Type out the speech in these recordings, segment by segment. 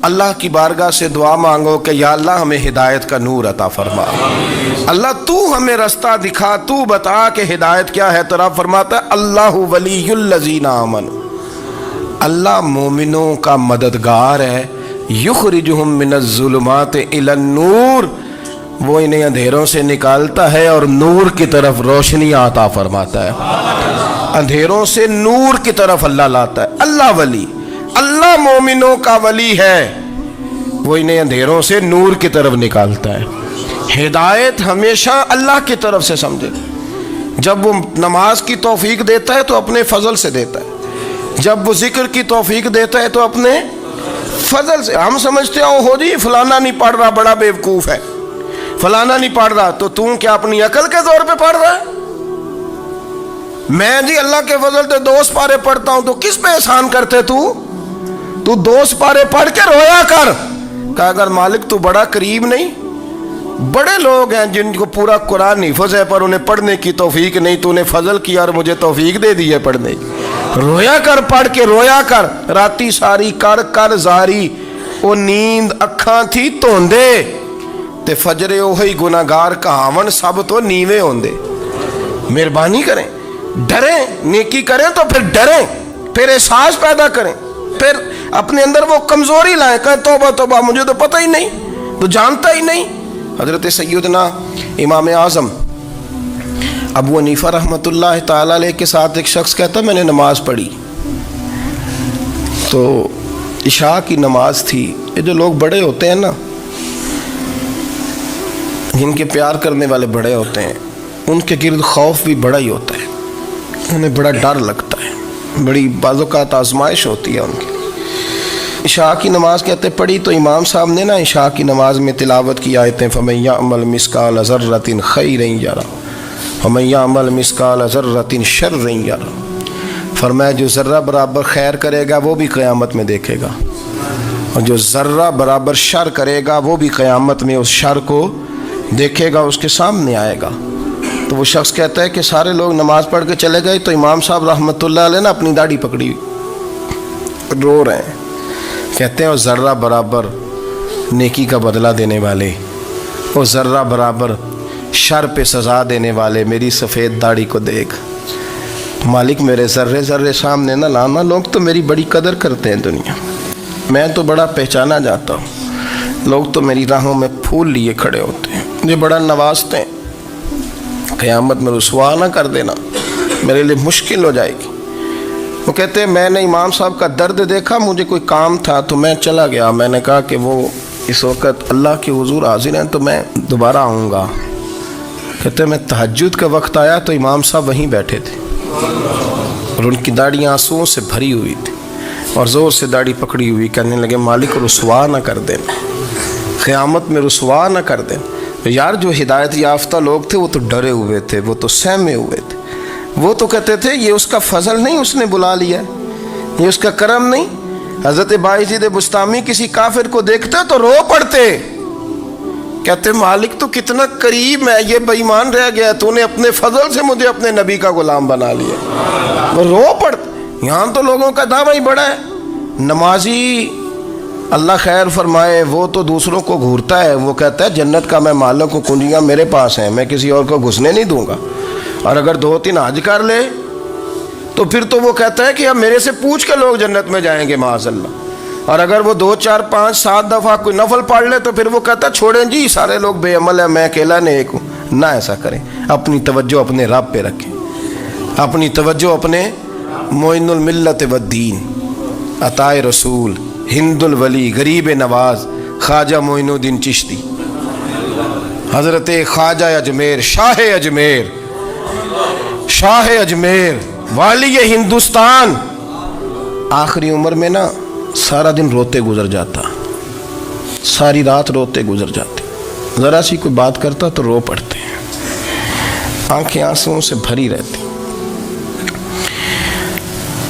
اللہ کی بارگاہ سے دعا مانگو کہ یا اللہ ہمیں ہدایت کا نور عطا فرما، اللہ تو ہمیں رستہ دکھا، تو بتا کہ ہدایت کیا ہے۔ تو رب فرماتا ہے اللہ ولی الذین آمنوا، اللہ مومنوں کا مددگار ہے، یخرجہم من الظلمات الی النور، وہ انہیں اندھیروں سے نکالتا ہے اور نور کی طرف روشنی عطا فرماتا ہے، اندھیروں سے نور کی طرف اللہ لاتا ہے۔ اللہ ولی، اللہ مومنوں کا ولی ہے، وہ انہیں اندھیروں سے نور کی طرف نکالتا ہے۔ ہدایت ہمیشہ اللہ کی طرف سے سمجھے، جب وہ نماز کی توفیق دیتا ہے تو اپنے فضل سے دیتا ہے، جب وہ ذکر کی توفیق دیتا ہے تو اپنے فضل سے۔ ہم سمجھتے ہیں ہو جی فلانا نہیں پڑھ رہا بڑا بیوقوف ہے، فلانا نہیں پڑھ رہا، تو تم کیا اپنی عقل کے زور پہ پڑھ رہا ہے؟ میں جی اللہ کے فضل سے 2 سپارے پڑھتا ہوں، تو کس پہ احسان کرتے تو 2 سپارے پڑھ کے رویا کر۔ کہا اگر مالک تو بڑا قریب نہیں، بڑے لوگ ہیں جن کو پورا قرآن حفظ ہے پر انہیں پڑھنے کی توفیق نہیں، تو انہیں فضل کیا اور مجھے توفیق دے دی ہے پڑھنے کی۔ رویا کر، پڑھ کے رویا کر، راتی ساری کر کر زاری، وہ نیند اکھاں تھی توندے تے فجرے وہی گناہگار کہاون سب تو نیوے ہوندے۔ مہربانی کریں، ڈریں، نیکی کریں تو پھر ڈریں، پھر احساس پیدا کریں، پھر اپنے اندر وہ کمزوری لائیں، کہیں توبہ توبہ مجھے تو پتہ ہی نہیں، تو جانتا ہی نہیں۔ حضرت سیدنا امام اعظم ابو حنیفہ رحمۃ اللہ تعالیٰ علیہ کے ساتھ ایک شخص کہتا میں نے نماز پڑھی، تو عشاء کی نماز تھی۔ یہ جو لوگ بڑے ہوتے ہیں نا، جن کے پیار کرنے والے بڑے ہوتے ہیں، ان کے گرد خوف بھی بڑا ہی ہوتا ہے، انہیں بڑا ڈر لگتا ہے، بڑی بعض اوقات آزمائش ہوتی ہے ان کی۔ عشاء کی نماز کہتے پڑھی تو امام صاحب نے نا عشاء کی نماز میں تلاوت کی آیتیں فَمَن يَعْمَلْ مِثْقَالَ ذَرَّةٍ خَيْرًا يَرَهُ وَمَن يَعْمَلْ مِثْقَالَ ذَرَّةٍ شَرًّا يَرَهُ، فرمایا جو ذرہ برابر خیر کرے گا وہ بھی قیامت میں دیکھے گا، اور جو ذرہ برابر شر کرے گا وہ بھی قیامت میں اس شر کو دیکھے گا، اس کے سامنے آئے گا۔ تو وہ شخص کہتا ہے کہ سارے لوگ نماز پڑھ کے چلے گئے، تو امام صاحب رحمۃ اللہ علیہ نے اپنی داڑھی پکڑی رو رہے ہیں، کہتے ہیں وہ ذرہ برابر نیکی کا بدلہ دینے والے، وہ ذرہ برابر شر پہ سزا دینے والے میری سفید داڑھی کو دیکھ، مالک میرے ذرے ذرے سامنے نہ لانا، لوگ تو میری بڑی قدر کرتے ہیں دنیا، میں تو بڑا پہچانا جاتا ہوں، لوگ تو میری راہوں میں پھول لیے کھڑے ہوتے ہیں، مجھے بڑا نوازتے ہیں، قیامت میں رسوا نہ کر دینا، میرے لیے مشکل ہو جائے گی۔ وہ کہتے ہیں میں نے امام صاحب کا درد دیکھا، مجھے کوئی کام تھا تو میں چلا گیا، میں نے کہا کہ وہ اس وقت اللہ کے حضور حاضر ہیں تو میں دوبارہ آؤں گا۔ کہتے ہیں میں تہجد کا وقت آیا تو امام صاحب وہیں بیٹھے تھے، اور ان کی داڑھی آنسوؤں سے بھری ہوئی تھی، اور زور سے داڑھی پکڑی ہوئی، کہنے لگے مالک رسوا نہ کر دینا، قیامت میں رسوا نہ کر دینا۔ یار جو ہدایت یافتہ لوگ تھے وہ تو ڈرے ہوئے تھے، وہ تو سہمے ہوئے تھے، وہ تو کہتے تھے یہ اس کا فضل نہیں، اس نے بلا لیا، یہ اس کا کرم نہیں۔ حضرت باعزید بستامی کسی کافر کو دیکھتے تو رو پڑتے، کہتے مالک تو کتنا قریب ہے، یہ بے ایمان رہ گیا، تو نے اپنے فضل سے مجھے اپنے نبی کا غلام بنا لیا، وہ رو پڑتے۔ یہاں تو لوگوں کا دعویٰ ہی بڑا ہے، نمازی اللہ خیر فرمائے وہ تو دوسروں کو گھورتا ہے، وہ کہتا ہے جنت کا میں مالک ہوں، کنجیاں میرے پاس ہیں، میں کسی اور کو گھسنے نہیں دوں گا، اور اگر 2-3 حج کر لے تو پھر تو وہ کہتا ہے کہ اب میرے سے پوچھ کے لوگ جنت میں جائیں گے معاذ اللہ، اور اگر وہ 2 4 5 7 دفعہ کوئی نفل پڑھ لے تو پھر وہ کہتا ہے چھوڑیں جی سارے لوگ بے عمل ہیں، میں اکیلا نیک ہوں۔ نہ ایسا کریں، اپنی توجہ اپنے رب پہ رکھیں، اپنی توجہ اپنے معین الملت والدین، عطائے رسول، ہند الولی، غریب نواز، خواجہ معین الدین چشتی، حضرت خواجہ اجمیر، شاہ اجمیر، شاہ اجمیر، والی ہندوستان، آخری عمر میں نا سارا دن روتے گزر جاتا، ساری رات روتے گزر جاتے، ذرا سی کوئی بات کرتا تو رو پڑتے ہیں، آنکھیں آنسوؤں سے بھری رہتی۔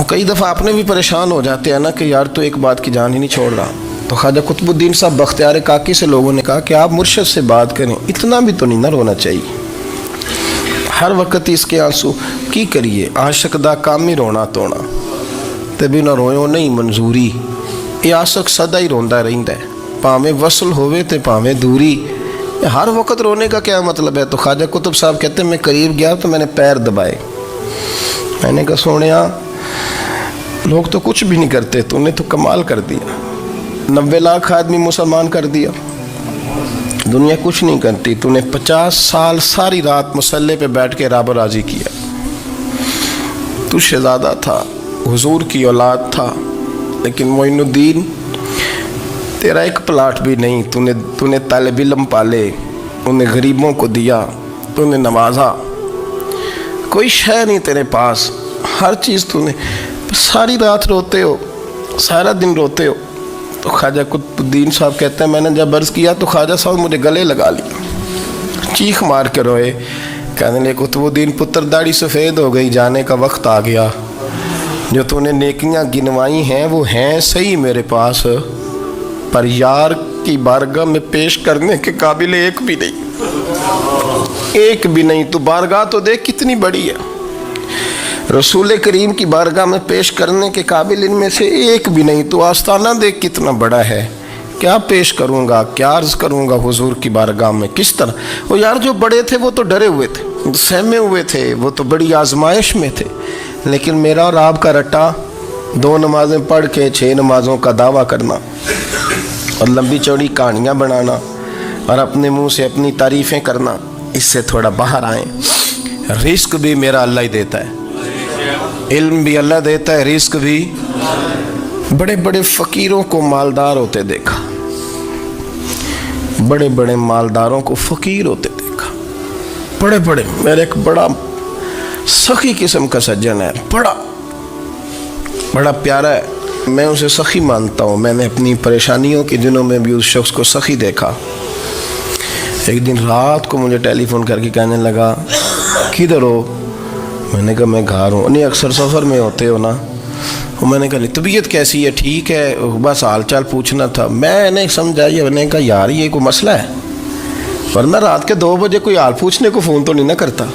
کئی دفعہ اپنے بھی پریشان ہو جاتے ہیں نا کہ یار تو ایک بات کی جان ہی نہیں چھوڑ رہا، تو خواجہ قطب الدین صاحب بختیار کاکی سے لوگوں نے کہا کہ آپ مرشد سے بات کریں، اتنا بھی تو نہیں نہ رونا چاہیے، ہر وقت اس کے آنسو کی کریے، عاشق دا کام ہی رونا تونا، تبھی نہ رویوں نہیں منظوری، یہ आशिक सदा ही रोंदा रहिंदा है, भावें वसल होवे ते भावें दूरी, हर वक्त रोने का क्या मतलब है। तो ख्वाजा कुतुब साहब कहते हैं मैं करीब गया तो मैंने पैर दबाए, मैंने कहा सोनिया लोग तो कुछ भी नहीं करते, तूने तो कमाल कर दिया, 90 लाख आदमी मुसलमान कर दिया, दुनिया कुछ नहीं करती, तूने 50 साल सारी रात मुसल्ले पे बैठ के रब राजी किया, तू शहजादा था, हुजूर की औलाद था, लेकिन मोइनुद्दीन तेरा एक प्लाट भी नहीं, तूने तालिब इल्म पाले, उन्हें गरीबों को दिया, तूने नवाजा, कोई शय नहीं तेरे पास, हर चीज़ तूने, सारी रात रोते हो, सारा दिन रोते हो। तो ख्वाजा कुतुबुद्दीन साहब कहते हैं मैंने जब अर्ज़ किया तो ख्वाजा साहब मुझे गले लगा लिया, चीख मार के रोए, कहने लगे कुतुबुद्दीन पुत्र दाढ़ी सफ़ेद हो गई, जाने का वक्त आ गया, जो तूने नेकियां गिनवाई हैं वो हैं सही मेरे पास, पर यार की बारगाह में पेश करने के काबिल एक भी नहीं, एक भी नहीं। तो बारगाह तो देख कितनी बड़ी है, रसूल करीम की बारगाह में पेश करने के काबिल इनमें से एक भी नहीं। तो आस्ताना देख कितना बड़ा है, क्या पेश करूँगा, क्या अर्ज़ करूँगा हुजूर की बारगाह में, किस तरह। वो यार जो बड़े थे वो तो डरे हुए थे, सहमे हुए थे, वो तो बड़ी आजमाइश में थे, लेकिन मेरा और आपका रट्टा 2 नमाज़ें पढ़ के 6 नमाज़ों का दावा करना और लंबी चौड़ी कहानियाँ बनाना और अपने मुंह से अपनी तारीफ़ें करना, इससे थोड़ा बाहर आएँ। रिस्क भी मेरा अल्लाह ही देता है, इल्म भी अल्लाह देता है, रिस्क भी। बड़े बड़े फ़कीरों को मालदार होते देखा, बड़े बड़े मालदारों को फ़कीर होते देखा, बड़े बड़े। मेरे एक बड़ा सखी किस्म का सज्जन है, बड़ा प्यारा है, मैं उसे सखी मानता हूँ। मैंने अपनी परेशानियों के दिनों में भी उस शख्स को सखी देखा। एक दिन रात को मुझे टेलीफोन करके कहने लगा किधर हो, मैंने कहा मैं घर हूँ। नहीं अक्सर सफ़र में होते हो ना। और मैंने कहा तबीयत कैसी है, ठीक है, बस हाल चाल पूछना था। मैंने समझाई, मैंने कहा यार ये कोई मसला है, वरना रात के 2 बजे कोई हाल पूछने को फ़ोन तो नहीं ना करता,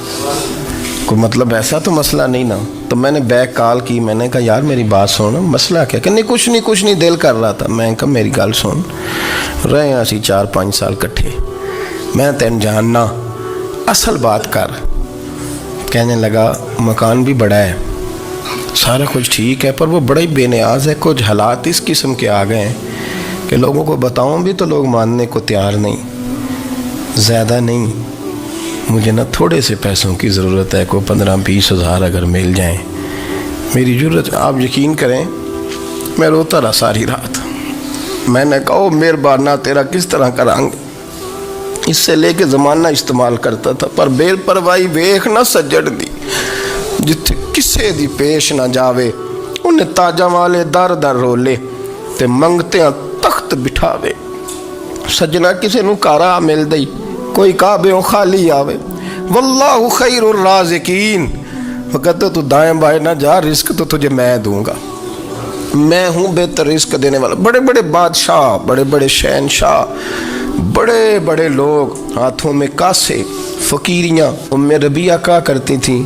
कोई मतलब ऐसा तो मसला नहीं ना। तो मैंने बैक कॉल की, मैंने कहा यार मेरी बात सुन, मसला क्या। कि नहीं कुछ नहीं दिल कर रहा था। मैं कहा मेरी गल सुन, रहे असी 4-5 साल कट्ठे, मैं तेन जानना, असल बात कर। कहने लगा मकान भी बड़ा है, सारा कुछ ठीक है, पर वो बड़ा ही बेनियाज है, कुछ हालात इस किस्म के आ गए हैं कि लोगों को बताऊं भी तो लोग मानने को तैयार नहीं। ज़्यादा नहीं, मुझे ना थोड़े से पैसों की ज़रूरत है, कोई 15-20 हज़ार अगर मिल जाएं, मेरी ज़रूरत। आप यकीन करें मैं रोता रहा सारी रात। मैंने कहा ओ मेहरबाना तेरा किस तरह करांगे, इससे लेके ज़माना इस्तेमाल करता था, पर बेपरवाही वेख ना सज्जड़ दी, जिथे किसे दी पेश ना जावे, उन्हें ताजा वाले दर दर रोले ते मंगते तख्त बिठावे। सज्जना किसे नू कारा मिल दई, कोई काबे खाली आवे। वल्लाहु खैरुर राज़िकीन, वो कहते तू दाएं बाएं ना जा, रिस्क तो तुझे मैं दूंगा, मैं हूँ बेहतर रिस्क देने वाला। बड़े बड़े बादशाह, बड़े बड़े शहनशाह, बड़े बड़े लोग, हाथों में कासे, फ़कीरियाँ। उम्मे रबिया क्या करती थी,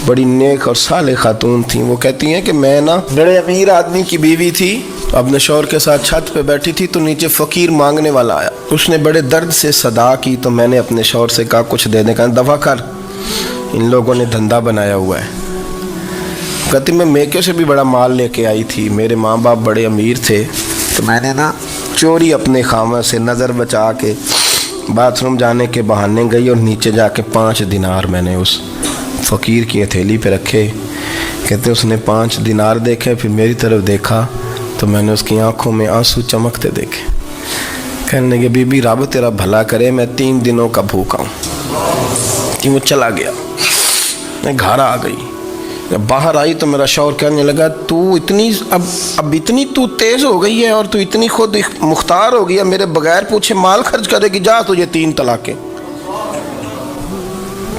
बड़ी नेक और साले खातून थी। वो कहती हैं कि मैं ना बड़े अमीर आदमी की बीवी थी, अपने शौहर के साथ छत पे बैठी थी तो नीचे फ़कीर मांगने वाला आया, उसने बड़े दर्द से सदा की, तो मैंने अपने शौहर से कहा कुछ देने का, दफ़ा कर, इन लोगों ने धंधा बनाया हुआ है। कहती मैं मेके से भी बड़ा माल लेके आई थी, मेरे माँ बाप बड़े अमीर थे, तो मैंने ना चोरी अपने खामा से नज़र बचा के बाथरूम जाने के बहाने गई और नीचे जाके 5 दिनार मैंने उस फ़कीर की हथेली पे रखे। कहते उसने 5 दिनार देखे, फिर मेरी तरफ देखा तो मैंने उसकी आंखों में आंसू चमकते देखे। कहने लगे बीबी रब तेरा भला करे, मैं 3 दिनों का भूखा हूँ। कि वो चला गया, मैं घर आ गई। जब बाहर आई तो मेरा शौहर कहने लगा तू इतनी अब इतनी तू तेज़ हो गई है और तू इतनी खुद मुख्तार हो गई है, मेरे बगैर पूछे माल खर्च करेगी, जा तुझे 3 तलाक़ें।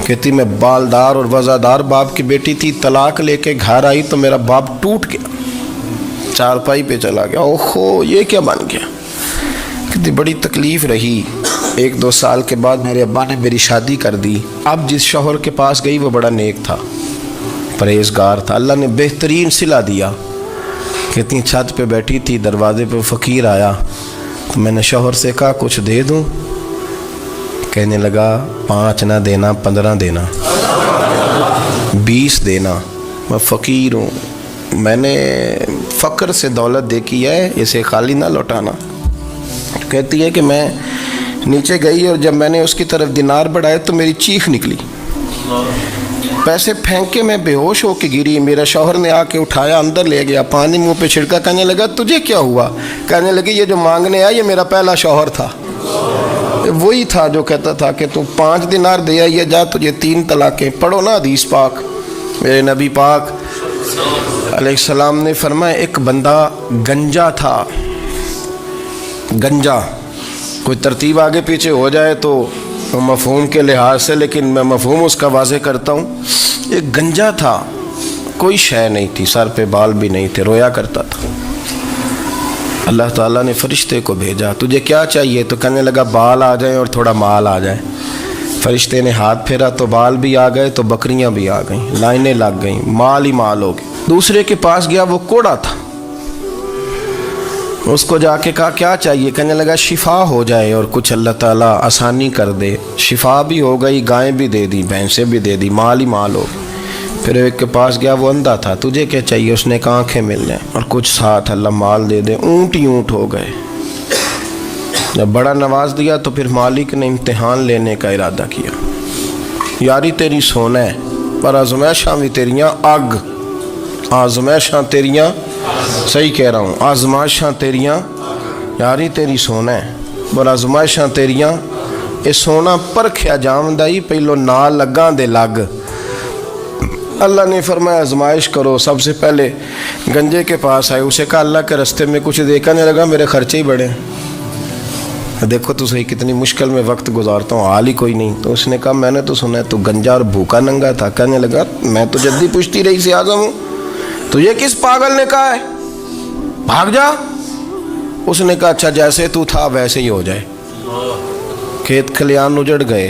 कहती मैं बालदार और वज़ादार बाप की बेटी थी, तलाक लेके घर आई तो मेरा बाप टूट गया, चारपाई पे चला गया। ओहो ये क्या बन गया। कहती बड़ी तकलीफ़ रही। 1-2 साल के बाद मेरे अब्बा ने मेरी शादी कर दी। अब जिस शौहर के पास गई वो बड़ा नेक था, परहेजगार था, अल्लाह ने बेहतरीन सिला दिया। कहती हैं छत पे बैठी थी, दरवाजे पे फ़कीर आया तो मैंने शौहर से कहा कुछ दे दूँ? कहने लगा 5 ना देना, 15 देना, 20 देना, मैं फ़कीर हूँ, मैंने फ़क्र से दौलत देखी है, इसे खाली ना लौटाना। कहती है कि मैं नीचे गई और जब मैंने उसकी तरफ दिनार बढ़ाए तो मेरी चीख निकली, पैसे फेंक के मैं बेहोश होके गिरी। मेरा शौहर ने आके उठाया, अंदर ले गया, पानी मुंह पे छिड़का, कहने लगा तुझे क्या हुआ? कहने लगी ये जो मांगने आया ये मेरा पहला शौहर था, वही था जो कहता था कि तू 5 दिनार दे आइए, जा तुझे 3 तलाक़ें। पढ़ो ना हदीस पाक। मेरे नबी पाक अलैहिस्सलाम ने फरमाया एक बंदा गंजा था। गंजा कोई तरतीब आगे पीछे हो जाए तो मफ़हूम के लिहाज से, लेकिन मैं मफ़हूम उसका वाज़े करता हूँ। एक गंजा था, कोई शय नहीं थी, सर पे बाल भी नहीं थे, रोया करता था। अल्लाह ताला ने फरिश्ते को भेजा, तुझे क्या चाहिए? तो कहने लगा बाल आ जाए और थोड़ा माल आ जाए। फरिश्ते ने हाथ फेरा तो बाल भी आ गए, तो बकरियां भी आ गईं, लाइनें लग गईं, माल ही माल हो गए। दूसरे के पास गया, वो कोड़ा था, उसको जाके कहा क्या चाहिए? कहने लगा शिफा हो जाए और कुछ अल्लाह ताला आसानी कर दे। शिफा भी हो गई, गायें भी दे दी, भैंसें भी दे दी, माल ही माल हो। फिर एक के पास गया, वो अंधा था, तुझे क्या चाहिए? उसने कहा आँखें मिल जाए और कुछ साथ अल्लाह माल दे दे। ऊँट ही ऊँट हो गए। जब बड़ा नवाज दिया तो फिर मालिक ने इम्तिहान लेने का इरादा किया। यारी तेरी सोना है पर आजमाइशां भी तेरियां अग, आजमाइशां तेरियां, सही कह रहा हूँ, आजमाइशां तेरियां, यारी तेरी सोना है पर आजमाइशां तेरियां। ये सोना परखिया जामदा ही पहलो नाल लगा दे लग। अल्लाह ने फरमाया आजमाइश करो। सबसे पहले गंजे के पास आए, उसे कहा अल्लाह के रास्ते में कुछ देखा नहीं लगा, मेरे खर्चे ही बड़े। देखो तो सही कितनी मुश्किल में वक्त गुजारता हूँ, हाल ही कोई नहीं। तो उसने कहा मैंने तो सुना है तू गंजा और भूखा नंगा था। कहने लगा मैं तो जद्दी पुश्ती रही से आजम हूँ, तुझे किस पागल ने कहा है भाग जा? उसने कहा अच्छा जैसे तू था वैसे ही हो जाए। खेत खलियान उजड़ गए,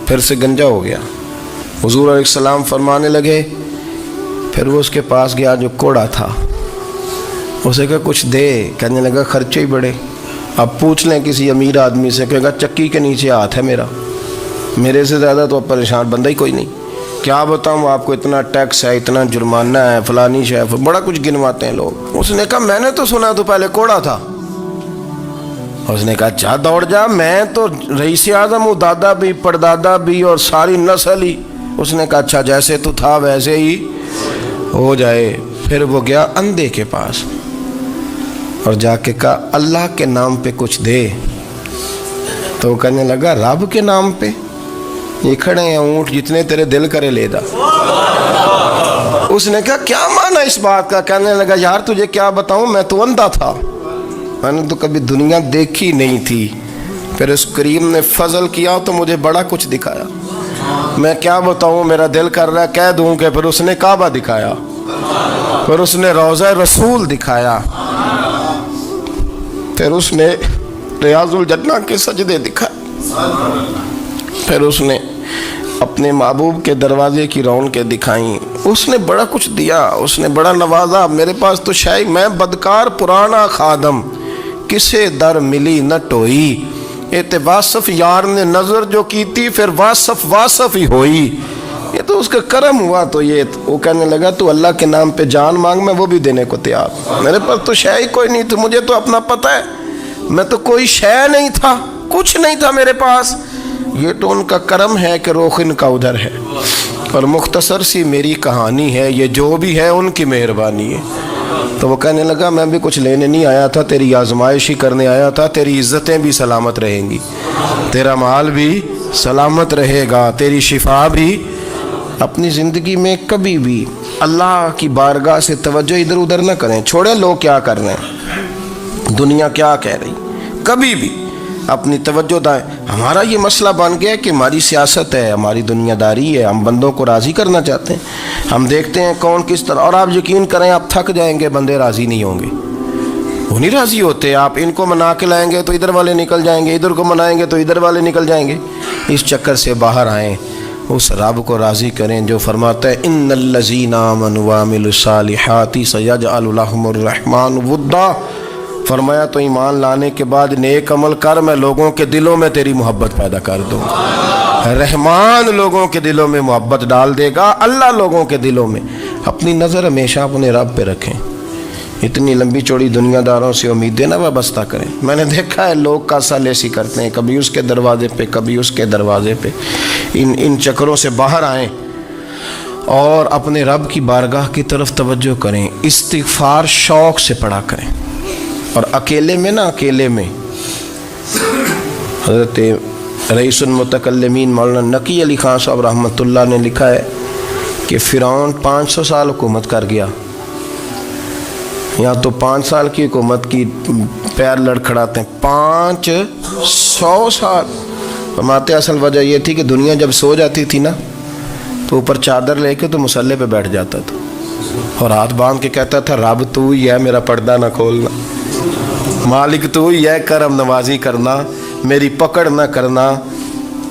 फिर से गंजा हो गया। हुजूर अलैहिस्सलाम फरमाने लगे, फिर वो उसके पास गया जो कोड़ा था, उसे कहा कुछ दे। कहने लगा खर्चे ही बड़े। अब पूछ लें किसी अमीर आदमी से, कहेगा चक्की के नीचे हाथ है मेरा, मेरे से ज़्यादा तो परेशान बंदा ही कोई नहीं। क्या बताऊँ आपको, इतना टैक्स है, इतना जुर्माना है, फलानी शय, बड़ा कुछ गिनवाते हैं लोग। उसने कहा मैंने तो सुना तो पहले कोड़ा था। उसने कहा अच्छा दौड़ जा, मैं तो रईस आज़म हूँ, दादा भी परदादा भी और सारी नस्ल ही। उसने कहा अच्छा जैसे तू था वैसे ही हो जाए। फिर वो गया अंधे के पास और जाके कहा अल्लाह के नाम पे कुछ दे। तो वो कहने लगा रब के नाम पे? ये खड़े हैं ऊँट, जितने तेरे दिल करे ले जा। उसने कहा क्या माना इस बात का? कहने लगा यार तुझे क्या बताऊं, मैं तो अंधा था, मैंने तो कभी दुनिया देखी नहीं थी। फिर उस करीम ने फजल किया तो मुझे बड़ा कुछ दिखाया। मैं क्या बताऊं, मेरा दिल कर रहा है कह दूं कि फिर उसने काबा दिखाया, फिर उसने रोज़ा रसूल दिखाया, फिर उसने रियाजुल जन्ना के सजदे दिखाए, फिर उसने अपने महबूब के दरवाजे की रौनकें दिखाई। उसने बड़ा कुछ दिया, उसने बड़ा नवाजा। मेरे पास तो शायद मैं बदकार पुराना खादम, किसे दर मिली न टोई। ये ते वासफ यार ने नज़र जो की थी, फिर वासफ वासफ ही होई। ये तो उसका करम हुआ। तो ये वो कहने लगा तू अल्लाह के नाम पे जान मांग, मैं वो भी देने को तैयार। मेरे पास तो शय ही कोई नहीं थी, मुझे तो अपना पता है, मैं तो कोई शय नहीं था, कुछ नहीं था मेरे पास। ये तो उनका करम है कि रुख इनका उधर है। और मुख्तसर सी मेरी कहानी है, ये जो भी है उनकी मेहरबानी है। तो वो कहने लगा मैं भी कुछ लेने नहीं आया था, तेरी आजमाइश ही करने आया था। तेरी इज़्ज़तें भी सलामत रहेंगी, तेरा माल भी सलामत रहेगा, तेरी शिफा भी। अपनी ज़िंदगी में कभी भी अल्लाह की बारगाह से तवज्जो इधर उधर ना करें, छोड़े लोग क्या कर रहे हैं, दुनिया क्या कह रही, कभी भी अपनी तवज्जो दाएं। हमारा ये मसला बन गया कि हमारी सियासत है, हमारी दुनियादारी है, हम बंदों को राज़ी करना चाहते हैं। हम देखते हैं कौन किस तरह, और आप यकीन करें आप थक जाएंगे, बंदे राज़ी नहीं होंगे, वो नहीं राज़ी होते। आप इनको मना के लाएंगे तो इधर वाले निकल जाएंगे, इधर को मनाएंगे तो इधर वाले निकल जाएंगे। इस चक्कर से बाहर आएँ उस रब को राज़ी करें जो फरमाता है इन्नल्लज़ीना आमनू व अमिलुस्सालिहाति सयजअलु लहुमुर रहमान वुद्दा। फरमाया तो ईमान लाने के बाद नेक अमल कर, मैं लोगों के दिलों में तेरी मोहब्बत पैदा कर दूँगा। रहमान लोगों के दिलों में मोहब्बत डाल देगा, अल्लाह लोगों के दिलों में। अपनी नज़र हमेशा अपने रब पे रखें। इतनी लंबी चौड़ी दुनियादारों से उम्मीदें ना वाबस्ता करें। मैंने देखा है लोग कासालेसी करते हैं, कभी उसके दरवाजे पे कभी उसके दरवाजे पे। इन चक्करों से बाहर आएं और अपने रब की बारगाह की तरफ तवज्जो करें। इस्तिग़फ़ार शौक़ से पढ़ा करें। और अकेले में ना, अकेले में हज़रत रईसुल मुतकल्लिमीन मौलाना नकी अली खान साहब रहमतुल्लाह ने लिखा है कि फ़िरौन 500 साल हुकूमत कर गया। यहाँ तो 5 साल की हुकूमत की पैर लड़खड़ाते हैं, 500 साल। फरमाते असल वजह ये थी कि दुनिया जब सो जाती थी ना तो ऊपर चादर लेके तो मुसल्ले पे बैठ जाता था और हाथ बांध के कहता था रब तू ही है, मेरा पर्दा ना खोलना, मालिक तू ही है, करम नवाजी करना, मेरी पकड़ ना करना।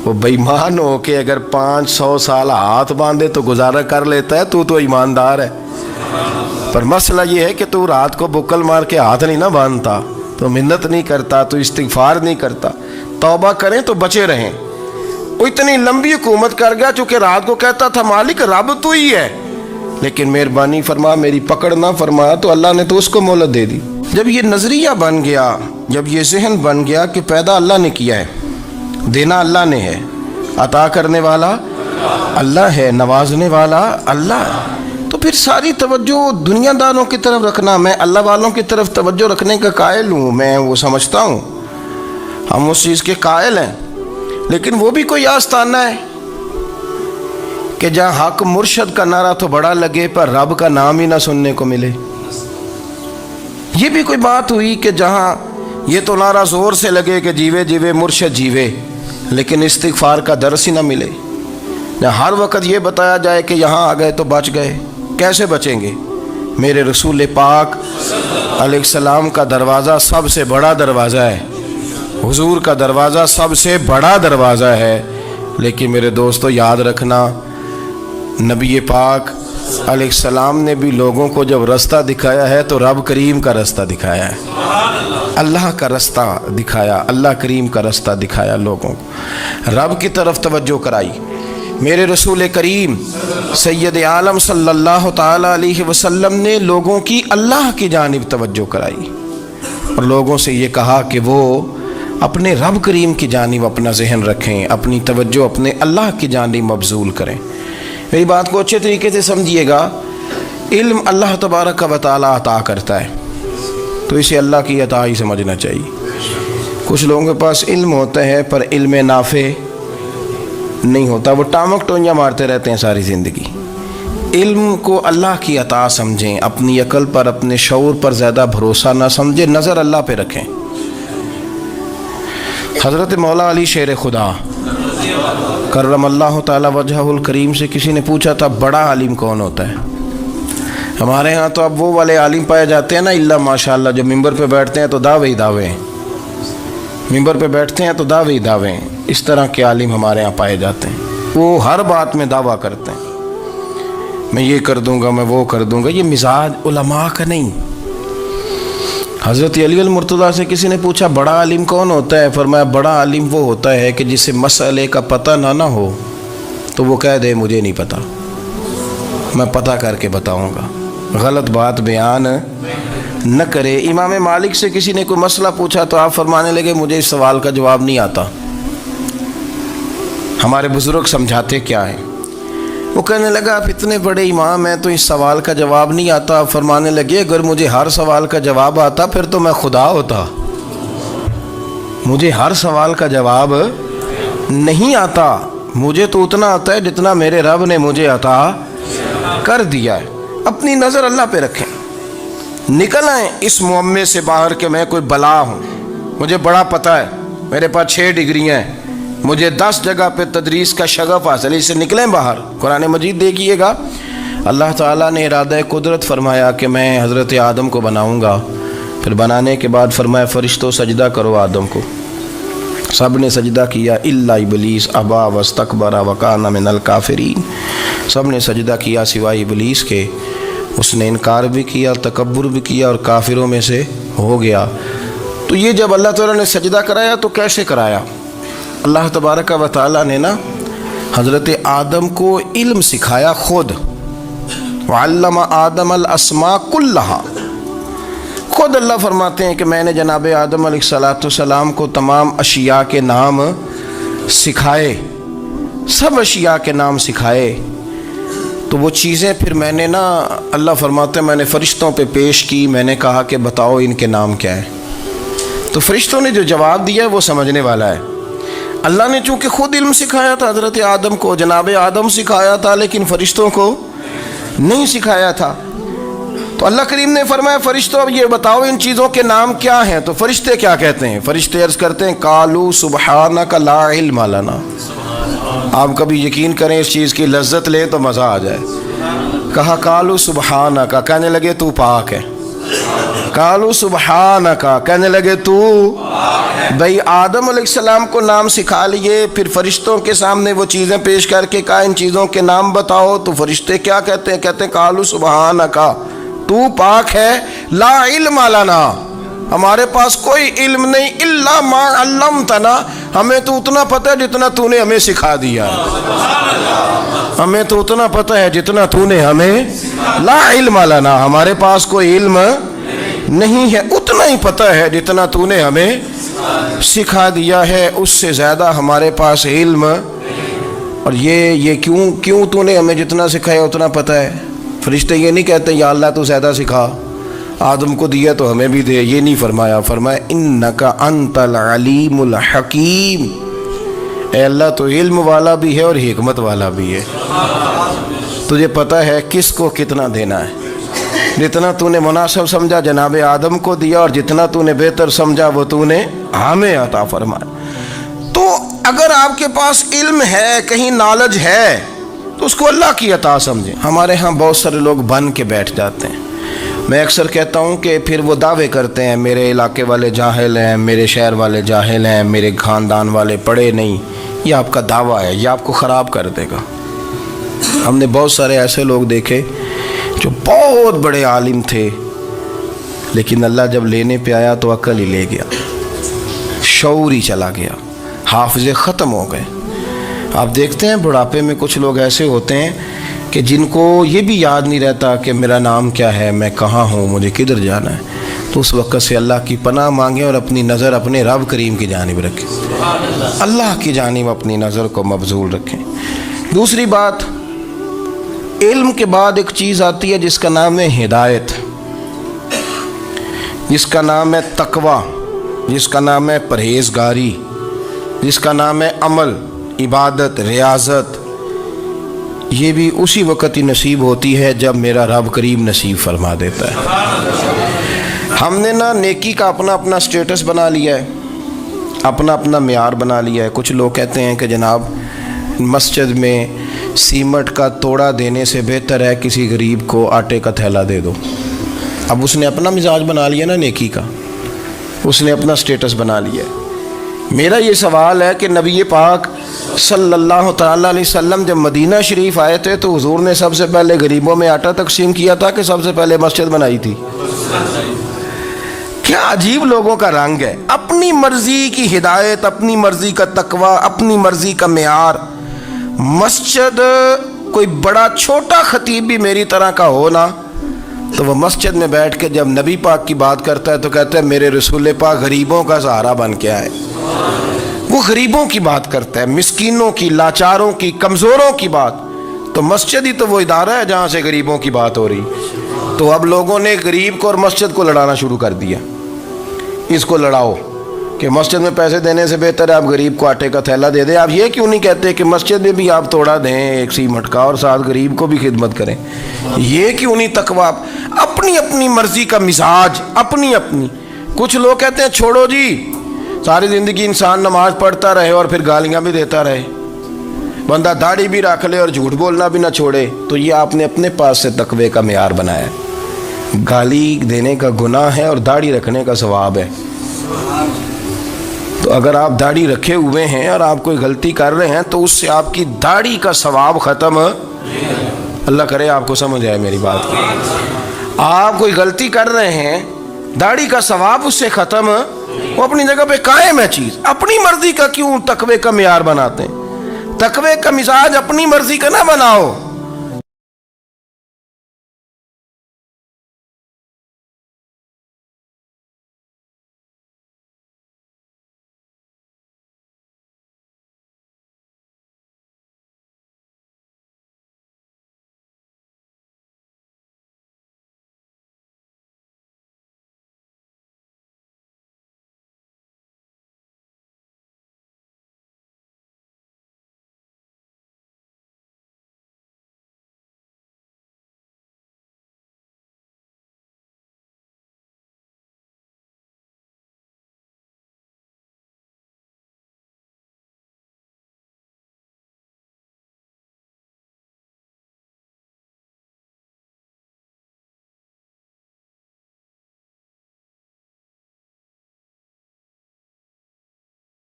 वो बेईमान हो के अगर 500 साल हाथ बांधे तो गुजारा कर लेता है, तू तो ईमानदार है। पर मसला ये है कि तू रात को बुक्कल मार के हाथ नहीं ना बांधता, तो मिन्नत नहीं करता, तो इस्तिग़फ़ार नहीं करता। तौबा करें तो बचे रहें। वो इतनी लंबी हुकूमत कर गया चूँकि रात को कहता था मालिक रब तू ही है, लेकिन मेहरबानी फरमा, मेरी पकड़ ना फरमा, तो अल्लाह ने तो उसको मोहलत दे दी। जब ये नज़रिया बन गया, जब ये जहन बन गया कि पैदा अल्लाह ने किया है, देना अल्लाह ने है, अता करने वाला अल्लाह है, नवाजने वाला अल्लाह, तो फिर सारी तवज्जो दुनियादारों की तरफ रखना। मैं अल्लाह वालों की तरफ तवज्जो रखने का कायल हूँ, मैं वो समझता हूँ, हम उस चीज़ के कायल हैं। लेकिन वो भी कोई आस्ताना है कि जहाँ हक मुर्शद का नारा तो बड़ा लगे पर रब का नाम ही ना सुनने को मिले। ये भी कोई बात हुई कि जहाँ ये तो नारा ज़ोर से लगे कि जीवे जीवे मुर्शद जीवे, लेकिन इस्तिग़फ़ार का दर्स ही ना मिले। न हर वक्त ये बताया जाए कि यहाँ आ गए तो बच गए। कैसे बचेंगे? मेरे रसूल पाक अलैहिस्सलाम का दरवाज़ा सबसे बड़ा दरवाज़ा है, हुजूर का दरवाज़ा सबसे बड़ा दरवाज़ा है। लेकिन मेरे दोस्तों याद रखना, नबी पाक अलैहिस्सलाम ने भी लोगों को जब रास्ता दिखाया है तो रब करीम का रास्ता दिखाया है, अल्लाह का रास्ता दिखाया, अल्लाह करीम का रास्ता दिखाया, लोगों को रब की तरफ तवज्जो कराई। मेरे रसूल करीम सैयद आलम सल्लल्लाहु ताला अलैहि वसल्लम ने लोगों की अल्लाह की जानिब तवज्जो कराई और लोगों से ये कहा कि वो अपने रब करीम की जानिब अपना जहन रखें, अपनी तवज्जो अपने अल्लाह की जानिब मबजूल करें। मेरी बात को अच्छे तरीके से समझिएगा। इल्म अल्लाह तबारक व तआला अता करता है, तो इसे अल्लाह की अता ही समझना चाहिए। कुछ लोगों के पास इल्म होता है पर इल्म नाफे नहीं होता, वो टामक टोंजा मारते रहते हैं सारी ज़िंदगी। इल्म को अल्लाह की अता समझें, अपनी अकल पर अपने शऊर पर ज़्यादा भरोसा ना समझें, नज़र अल्लाह पे रखें। हज़रत मौला अली शेर खुदा करमल्लाहु ताला वजहुल करीम से किसी ने पूछा था बड़ा आलिम कौन होता है? हमारे यहाँ तो अब वो वाले आलिम पाए जाते हैं ना, इल्ला माशाअल्लाह, जो मिंबर पे बैठते हैं तो दावे ही दावे, मिंबर पे बैठते हैं तो दावे ही दावे। इस तरह के आलिम हमारे यहाँ पाए जाते हैं, वो हर बात में दावा करते हैं, मैं ये कर दूंगा, मैं वो कर दूंगा। ये मिजाज उलमा का नहीं। हज़रत अली मुर्तज़ा से किसी ने पूछा बड़ा आलिम कौन होता है? फरमाया बड़ा आलिम वो होता है कि जिसे मसले का पता ना हो तो वो कह दे मुझे नहीं पता, मैं पता करके बताऊंगा, गलत बात बयान न करे। इमाम मालिक से किसी ने कोई मसला पूछा तो आप फरमाने लगे मुझे इस सवाल का जवाब नहीं आता, हमारे बुज़ुर्ग समझाते क्या है। वो कहने लगा आप इतने बड़े इमाम हैं तो इस सवाल का जवाब नहीं आता। आप फरमाने लगे अगर मुझे हर सवाल का जवाब आता फिर तो मैं खुदा होता, मुझे हर सवाल का जवाब नहीं आता, मुझे तो उतना आता है जितना मेरे रब ने मुझे अता कर दिया है। अपनी नज़र अल्लाह पे रखें, निकल आए इस मुअम्मे से बाहर के मैं कोई बला हूँ, मुझे बड़ा पता है, मेरे पास 6 डिग्रियाँ हैं, मुझे 10 जगह पे तदरीस का शगफ हासिल, इससे निकलें बाहर। कुरान मजीद देखिएगा, अल्लाह ताला ने इरादा कुदरत फरमाया कि मैं हज़रत आदम को बनाऊंगा, फिर बनाने के बाद फरमाया फ़रिश्तों सजदा करो आदम को। سب نے سجدہ کیا الا ابلیس ابا واستکبر وکان من الکافرین، سب نے سجدہ کیا سوائے ابلیس کے، اس نے انکار بھی کیا، تکبر بھی کیا اور کافروں میں سے ہو گیا۔ تو یہ جب اللہ تعالیٰ نے سجدہ کرایا تو کیسے کرایا؟ اللہ تبارک و تعالیٰ نے نا حضرت آدم کو علم سکھایا خود، وعلم آدم الاسماء کلہا، خود اللہ فرماتے ہیں کہ میں نے جناب آدم علیہ السلام کو تمام اشیاء کے نام سکھائے، سب اشیاء کے نام سکھائے۔ تو وہ چیزیں پھر میں نے نا، اللہ فرماتے ہیں میں نے فرشتوں پہ پیش کی، میں نے کہا کہ بتاؤ ان کے نام کیا ہے۔ تو فرشتوں نے جو جواب دیا ہے وہ سمجھنے والا ہے۔ اللہ نے چونکہ خود علم سکھایا تھا حضرت آدم کو، جناب آدم سکھایا تھا، لیکن فرشتوں کو نہیں سکھایا تھا۔ تو اللہ کریم نے فرمایا فرشتوں اب یہ بتاؤ ان چیزوں کے نام کیا ہیں؟ تو فرشتے کیا کہتے ہیں؟ فرشتے عرض کرتے ہیں قالوا سبحانک لا علم لنا۔ آپ کبھی یقین کریں اس چیز کی لذت لیں تو مزہ آ جائے۔ کہا قالوا سبحانک، کہنے لگے تو پاک ہے۔ قالوا سبحانک، کہنے لگے تو بھئی آدم علیہ السلام کو نام سکھا لیے، پھر فرشتوں کے سامنے وہ چیزیں پیش کر کے کہا ان چیزوں کے نام بتاؤ، تو فرشتے کیا کہتے ہیں؟ کہتے ہیں قالوا سبحانک، تو پاک ہے، لا علم لنا، ہمارے پاس کوئی علم نہیں، الا ما علمتنا، ہمیں تو اتنا پتہ ہے جتنا تو نے ہمیں سکھا دیا، ہمیں تو اتنا پتہ ہے جتنا تو نے ہمیں، لا علم لنا، ہمارے پاس کوئی علم نہیں ہے، اتنا ہی پتہ ہے جتنا تو نے ہمیں سکھا دیا ہے، اس سے زیادہ ہمارے پاس علم۔ اور یہ کیوں تو نے ہمیں جتنا سکھایا اتنا پتہ ہے؟ فرشتے یہ نہیں کہتے یا اللہ تو زیادہ سکھا، آدم کو دیا تو ہمیں بھی دے، یہ نہیں فرمایا، فرمایا انک انت العلیم الحکیم، اے اللہ تو علم والا بھی ہے اور حکمت والا بھی ہے، تجھے پتہ ہے کس کو کتنا دینا ہے، جتنا تو نے مناسب سمجھا جناب آدم کو دیا، اور جتنا تو نے بہتر سمجھا وہ تو نے ہمیں عطا فرمایا۔ تو اگر آپ کے پاس علم ہے، کہیں نالج ہے، تو اس کو اللہ کی عطا سمجھیں۔ ہمارے ہاں بہت سارے لوگ بن کے بیٹھ جاتے ہیں، میں اکثر کہتا ہوں کہ پھر وہ دعوے کرتے ہیں میرے علاقے والے جاہل ہیں، میرے شہر والے جاہل ہیں، میرے خاندان والے پڑھے نہیں۔ یہ آپ کا دعویٰ ہے، یہ آپ کو خراب کر دے گا۔ ہم نے بہت سارے ایسے لوگ دیکھے جو بہت بڑے عالم تھے، لیکن اللہ جب لینے پہ آیا تو عقل ہی لے گیا، شعور ہی چلا گیا، حافظے ختم ہو گئے۔ آپ دیکھتے ہیں بڑھاپے میں کچھ لوگ ایسے ہوتے ہیں کہ جن کو یہ بھی یاد نہیں رہتا کہ میرا نام کیا ہے، میں کہاں ہوں، مجھے کدھر جانا ہے۔ تو اس وقت سے اللہ کی پناہ مانگیں اور اپنی نظر اپنے رب کریم کی جانب رکھیں، اللہ کی جانب اپنی نظر کو مبذول رکھیں۔ دوسری بات، علم کے بعد ایک چیز آتی ہے جس کا نام ہے ہدایت، جس کا نام ہے تقوی، جس کا نام ہے پرہیزگاری، جس کا نام ہے عمل، عبادت، ریاضت۔ یہ بھی اسی وقت ہی نصیب ہوتی ہے جب میرا رب کریم نصیب فرما دیتا ہے۔ ہم نے نا نیکی کا اپنا اپنا سٹیٹس بنا لیا ہے، اپنا اپنا معیار بنا لیا ہے۔ کچھ لوگ کہتے ہیں کہ جناب مسجد میں سیمٹ کا توڑا دینے سے بہتر ہے کسی غریب کو آٹے کا تھیلا دے دو۔ اب اس نے اپنا مزاج بنا لیا نا نیکی کا، اس نے اپنا سٹیٹس بنا لیا ہے۔ میرا یہ سوال ہے کہ نبی پاک صلی اللہ تعالیٰ علیہ وسلم جب مدینہ شریف آئے تھے تو حضور نے سب سے پہلے غریبوں میں آٹا تقسیم کیا تھا کہ سب سے پہلے مسجد بنائی تھی؟ کیا عجیب لوگوں کا رنگ ہے، اپنی مرضی کی ہدایت، اپنی مرضی کا تقوی، اپنی مرضی کا معیار۔ مسجد کوئی بڑا چھوٹا خطیب بھی میری طرح کا ہو نا، تو وہ مسجد میں بیٹھ کے جب نبی پاک کی بات کرتا ہے تو کہتا ہے میرے رسول پاک غریبوں کا سہارا بن کے آئے۔ وہ غریبوں کی بات کرتا ہے، مسکینوں کی، لاچاروں کی، کمزوروں کی بات۔ تو مسجد ہی تو وہ ادارہ ہے جہاں سے غریبوں کی بات ہو رہی۔ تو اب لوگوں نے غریب کو اور مسجد کو لڑانا شروع کر دیا، اس کو لڑاؤ کہ مسجد میں پیسے دینے سے بہتر ہے آپ غریب کو آٹے کا تھیلا دے دیں۔ آپ یہ کیوں نہیں کہتے کہ مسجد میں بھی آپ توڑا دیں ایک سیمٹ کا اور ساتھ غریب کو بھی خدمت کریں؟ یہ کیوں نہیں تقویٰ؟ اپنی اپنی مرضی کا مزاج، اپنی اپنی۔ کچھ لوگ کہتے ہیں چھوڑو جی، ساری زندگی انسان نماز پڑھتا رہے اور پھر گالیاں بھی دیتا رہے، بندہ داڑھی بھی رکھ لے اور جھوٹ بولنا بھی نہ چھوڑے۔ تو یہ آپ نے اپنے پاس سے تقوی کا معیار بنایا ہے۔ گالی دینے کا گناہ ہے اور داڑھی رکھنے کا ثواب ہے۔ تو اگر آپ داڑھی رکھے ہوئے ہیں اور آپ کوئی غلطی کر رہے ہیں تو اس سے آپ کی داڑھی کا ثواب ختم، اللہ کرے آپ کو سمجھ آئے میری بات کی. آپ کوئی غلطی کر رہے ہیں، داڑھی کا ثواب اس سے ختم، وہ اپنی جگہ پہ قائم ہے چیز. اپنی مرضی کا کیوں تقوی کا معیار بناتے ہیں؟ تقوی کا مزاج اپنی مرضی کا نہ بناؤ.